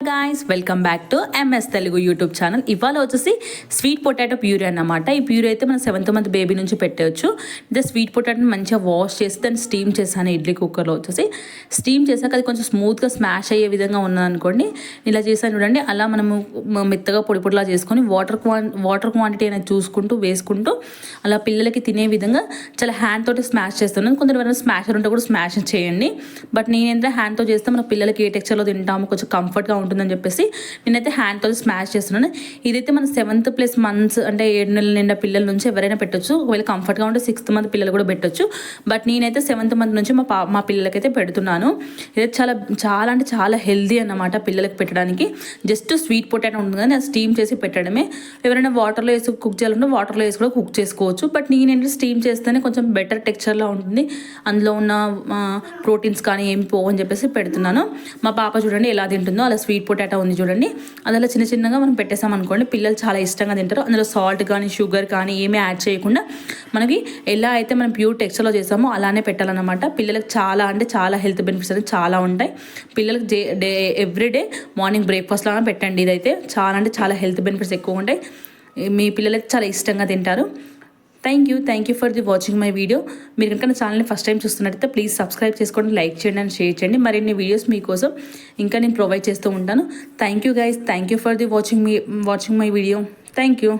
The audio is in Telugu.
Guys, welcome back to MS Telugu YouTube channel. ఇవాళ వచ్చేసి స్వీట్ పొటాటో ప్యూరీ అన్నమాట. ఈ ప్యూరీ అయితే మన 7th మంత్ బేబీ నుంచి పెట్టవచ్చు. ఇదే స్వీట్ పొటాటోని మంచిగా వాష్ చేసి దాన్ని స్టీమ్ చేశాను. ఇడ్లీ కుక్కర్లో వచ్చేసి స్టీమ్ చేశాక అది కొంచెం స్మూత్గా స్మాష్ అయ్యే విధంగా ఉన్నదనుకోండి. ఇలా చేశాను చూడండి. అలా మనము మెత్తగా పొడి పొడిలా చేసుకొని వాటర్ క్వాంటిటీ అనేది చూసుకుంటూ వేసుకుంటూ అలా పిల్లలకి తినే విధంగా చాలా హ్యాండ్ తోటి స్మాష్ చేస్తున్నాను. కొందరు స్మాషర్ ఉంటే కూడా స్మాష్ చేయండి. బట్ నేనేంటే హ్యాండ్తో చేస్తే మన పిల్లలకి ఏ టెక్స్చర్లో తింటాము కొంచెం కంఫర్ట్గా ఉంటుందని చెప్పేసి నేనైతే హ్యాండ్తో స్మాష్ చేస్తున్నాను. ఇదైతే మన 7th+ మంత్స్ అంటే 7 నెలల నిండా పిల్లల నుంచి ఎవరైనా పెట్టొచ్చు. ఒకవేళ కంఫర్ట్గా ఉంటే 6th మంత్ పిల్లలు కూడా పెట్టొచ్చు. బట్ నేనైతే 7th మంత్ నుంచి మా పిల్లలకైతే పెడుతున్నాను. ఇదైతే చాలా అంటే చాలా హెల్దీ అన్నమాట పిల్లలకి పెట్టడానికి. జస్ట్ స్వీట్ పొటాటో ఉంటుంది కానీ అది స్టీమ్ చేసి పెట్టడమే. ఎవరైనా వాటర్లో వేసి కుక్ చేయాలంటే వాటర్లో వేసి కూడా కుక్ చేసుకోవచ్చు. బట్ నేనేంటే స్టీమ్ చేస్తేనే కొంచెం బెటర్ టెక్స్చర్లో ఉంటుంది. అందులో ఉన్న ప్రోటీన్స్ కానీ ఏమి పోవని చెప్పేసి పెడుతున్నాను. మా పాప చూడండి ఎలా తింటుందో. అలా స్వీట్ పొటాటో ఉంది చూడండి. అది అలా చిన్నగా మనం పెట్టేసాం అనుకోండి, పిల్లలు చాలా ఇష్టంగా తింటారు. అందులో సాల్ట్ కానీ షుగర్ కానీ ఏమీ యాడ్ చేయకుండా మనకి ఎలా అయితే మనం ప్యూర్ టెక్స్చర్లో చేసామో అలానే పెట్టాలన్నమాట. పిల్లలకు చాలా అంటే చాలా హెల్త్ బెనిఫిట్స్ అనేది చాలా ఉంటాయి. పిల్లలకి ఎవ్రీడే మార్నింగ్ బ్రేక్ఫాస్ట్ లాగా పెట్టండి. ఇదైతే చాలా అంటే చాలా హెల్త్ బెనిఫిట్స్ ఎక్కువ ఉంటాయి. మీ పిల్లలకి చాలా ఇష్టంగా తింటారు. Thank you for the watching my video. మీరు కనుక నా ఛానల్ని ఫస్ట్ టైం చూస్తున్నట్టయితే ప్లీజ్ సబ్స్క్రైబ్ చేసుకోండి, లైక్ చేయండి అండ్ షేర్ చేయండి. మరిన్ని వీడియోస్ మీకోసం ఇంకా నేను ప్రొవైడ్ చేస్తూ ఉంటాను. Thank you guys, thank you for the watching my video. Thank you.